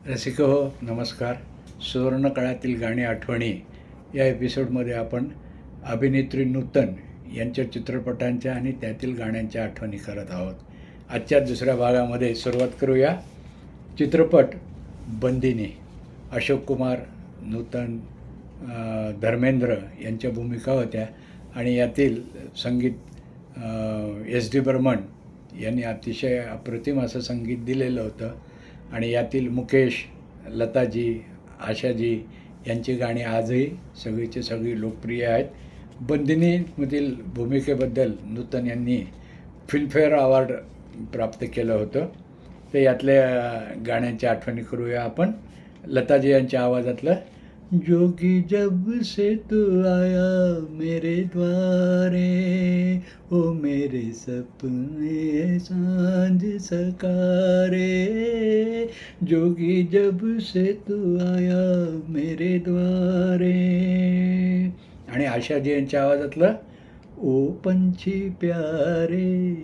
रसिक हो नमस्कार. सुवर्णकाळातील गाणी आठवणी या एपिसोडमध्ये आपण अभिनेत्री नूतन यांच्या चित्रपटांच्या आणि त्यातील गाण्यांच्या आठवणी करत आहोत. आजच्या दुसऱ्या भागामध्ये सुरुवात करूया. चित्रपट बंदिनी. अशोक कुमार, नूतन, धर्मेंद्र यांच्या भूमिका होत्या आणि यातील संगीत एस डी बर्मन यांनी अतिशय अप्रतिम असं संगीत दिलेलं होतं. आणि यातील मुकेश, लताजी, आशाजी यांची गाणी आजही सगळीची सगळी लोकप्रिय आहेत. बंदिनीमधील भूमिकेबद्दल नूतन यांनी फिल्मफेअर अवॉर्ड प्राप्त केलं होतं. तर यातल्या गाण्यांच्या आठवणी करूया आपण. लताजी यांच्या आवाजातलं जोगी जब से तू आया मेरे द्वारे, ओ मेरे सपने सांझ सकारे, जोगी जब से तू आया मेरे द्वारे. आणि आशाजी यांच्या आवाजातलं ओ पंछी प्यारे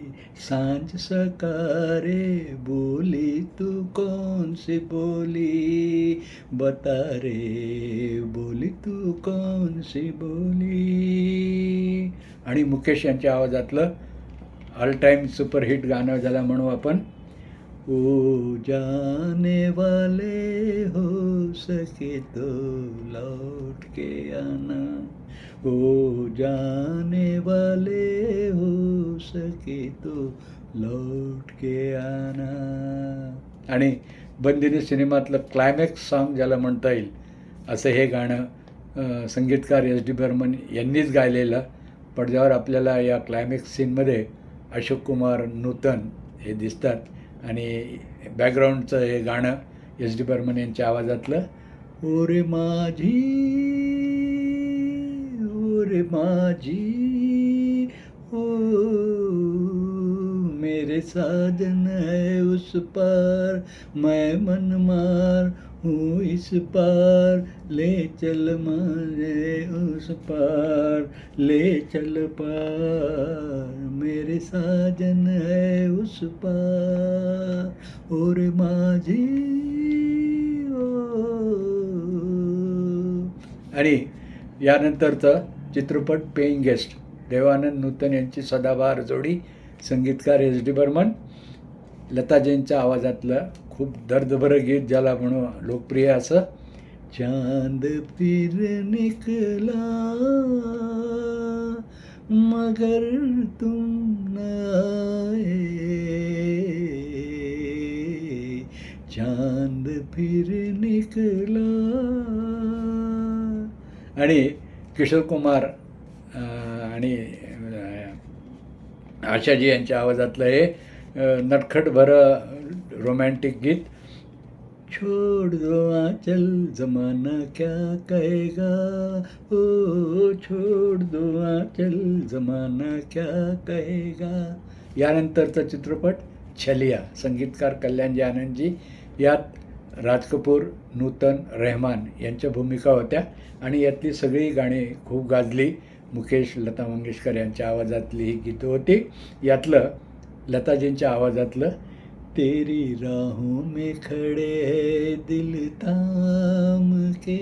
सांझ सकारे, बोली तू कौन सी बोली बता रे, बोली तू कौन सी बोली. आणि मुकेश यांच्या आवाजातलं ऑल टाईम सुपरहिट गाणं ज्याला म्हणू आपण, ओ जाने वाले हो सके तो लौट के आना, ओ जाने वाले हो सके तो लौट के आना. आणि बंदिनी सिनेमातलं क्लायमॅक्स सॉन्ग ज्याला म्हणता येईल असं हे गाणं संगीतकार एस डी बर्मन यांनीच गायलेलं. पडद्यावर आपल्याला या क्लायमॅक्स सीनमध्ये अशोक कुमार, नूतन हे दिसतात आणि बॅकग्राऊंडचं हे गाणं एस डी बर्मन यांच्या आवाजातलं ओरे माझी, ओरे माझी, ओ मेरे साजन है उस पार, मैं मन मार हूँ इस पार, ले चल मुझे उस पार, ले चल पार, मेरे साजन है उस पार, और माझी आणि यानंतरचं चित्रपट पेईंग गेस्ट. देवानंद नूतन यांची सदाबहार जोडी, संगीतकार एस डी बर्मन. लताजींच्या आवाजातलं खूप दर्दभरं गीत ज्याला म्हणू लोकप्रिय असं, चांद फिर निकला मगर तुम न आए, चांद फिर निकला. आणि किशोर कुमार आणि आशाजी यांच्या आवाजातलं हे नटखट भरं रोमॅन्टिक गीत, छोड़ दो आंचल जमाना क्या कहेगा, ओ छोड़ दो आंचल जमाना क्या कहेगा. यानंतरचा चित्रपट छलिया, संगीतकार कल्याणजी आनंदजी. यात राज कपूर, नूतन, रहमान यांच्या भूमिका होत्या आणि यातली सगळी गाणी खूप गाजली. मुकेश, लता मंगेशकर यांच्या आवाजातली ही गीतं होती. यातलं लताजींच्या आवाजातलं तेरी राहों में खड़े है दिल थाम के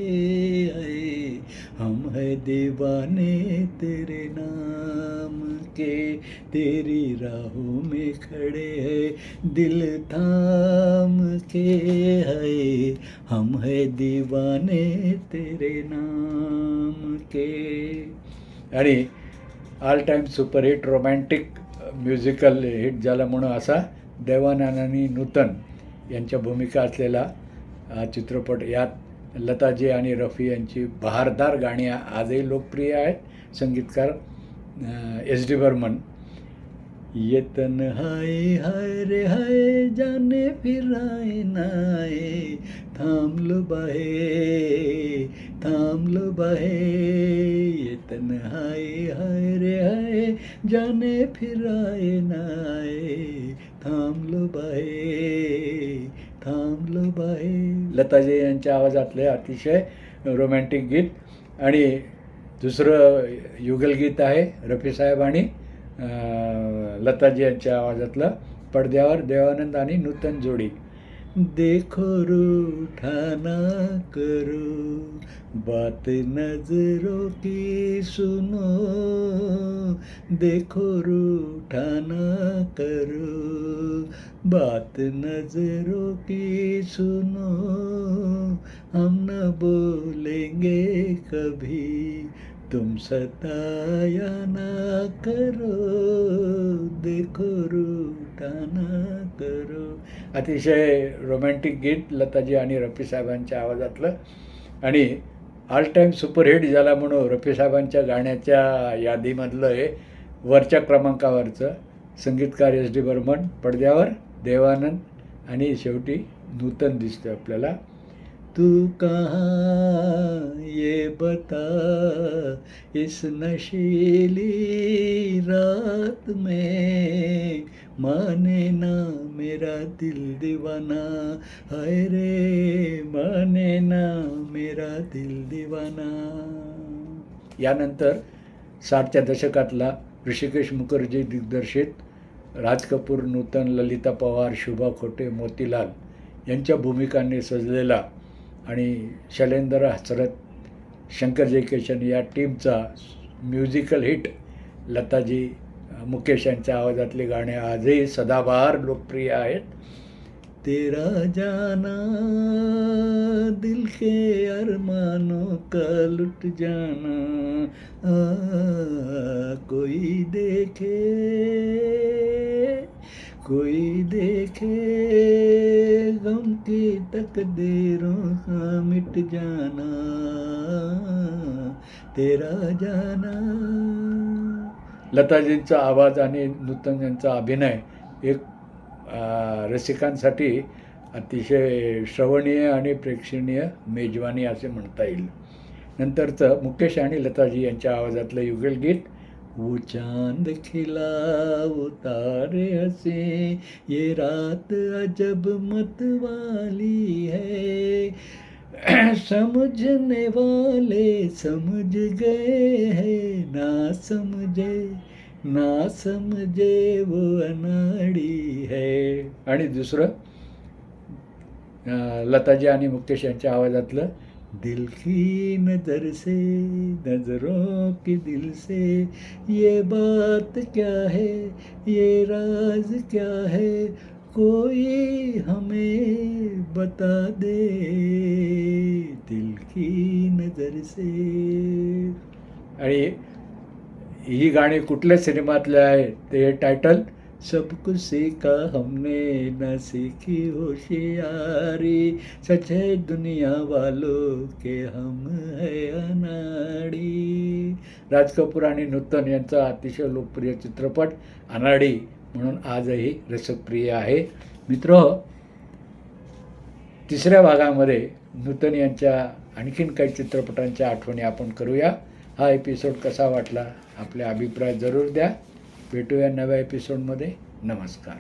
आए, हम है दीवाने तेरे नाम के, तेरी राहों में खड़े है दिल थाम के आए, हम है दीवाने तेरे नाम के. आणि all time superhit romantic musical hit ज्याला म्हणू असा देवानंद आणि नूतन यांच्या भूमिका असलेला हा चित्रपट. यात लताजी आणि रफी यांची बहारदार गाणी आजही लोकप्रिय आहेत. संगीतकार एस डी बर्मन. ये तन्हाई हाय रे हाय जाने फिर आए नाए, थाम लो बाहे, थाम लो बाहे, ये तन्हाई हाय रे हाय जाने फिर आए नाए, थाम लो बाहे, थाम लो बाहे. लताजी यांच्या आवाजातले अतिशय रोमॅन्टिक गीत. आणि दुसरं युगलगीत आहे रफीसाहेब आणि लताजी यांच्या आवाजातलं, पडद्यावर देवानंद आणि नूतन जोडी. देखो रूठा ना करो, बात नजरों की सुनो, देखो रूठा ना करो, बात नजरों की सुनो, हम न बोलेंगे कभी, तुम सताया ना करो, देखो रूठा ना करो. अतिशय रोमॅन्टिक गीत लताजी आणि रफी साहेबांच्या आवाजातलं, आणि ऑल टाईम सुपरहिट झाला म्हणून रफी साहेबांच्या गाण्याच्या यादीमधलं हे वरच्या क्रमांकावरचं. संगीतकार एस डी बर्मन, पडद्यावर देवानंद, आणि शेवटी नूतन दिसतो आपल्याला. तू कहाँ ये बता इस नशीली रात में, माने ना मेरा दिल दीवाना, हाय रे माने ना मेरा दिल दीवाना. यानंतर 60च्या दशकातला ऋषिकेश मुखर्जी दिग्दर्शित राज कपूर, नूतन, ललिता पवार, शुभा खोटे, मोतीलाल यांच्या भूमिकांनी सजलेला आणि शैलेंद्र हसरत, शंकर जयकिशन या टीमचा म्युझिकल हिट लताजी, मुकेश यांच्या आवाजातली गाणे आजही सदाबहार लोकप्रिय आहेत. तेरा जाना दिल के अरमानों का लुट जाना, कोई देखे गम की तकदीरों का मिट जाना, तेरा जाना. लताजींचा आवाज आणि नूतन यांचा अभिनय एक रसिकांसाठी अतिशय श्रवणीय आणि प्रेक्षणीय मेजवानी असे म्हणता येईल. नंतरचं मुकेश आणि लताजी यांच्या आवाजातलं युगल गीत, वो चांद खिला वो तारे हंसे, ये रात अजब मत वाली है, समझने वाले समझ गए हैं, ना समझे वो अनाड़ी है. आणि दुसरं लताजी आणि मुकेश यांच्या आवाजातलं, दिल की नजर से नजरों की दिल से, ये बात क्या है ये राज क्या है, कोई हमें बता दे, दिल की नजर से. आणि ही गाणी कुठल्या सिनेमातले आहे ते टायटल, सब कुछ सीखा हमने न सीखी होशियारी, सच है दुनिया वालों के हम है अनाड़ी. राज कपूर आणि नूतन यांचा अतिशय लोकप्रिय चित्रपट अनाडी म्हणून आजही रसप्रिय आहे. मित्र, तिसऱ्या भागामध्ये नूतन यांच्या आणखीन काही चित्रपटांच्या आठवणी आपण करूया. हा एपिसोड कसा वाटला आपले अभिप्राय जरूर द्या. भेटूया नव्या एपिसोडमध्ये. नमस्कार.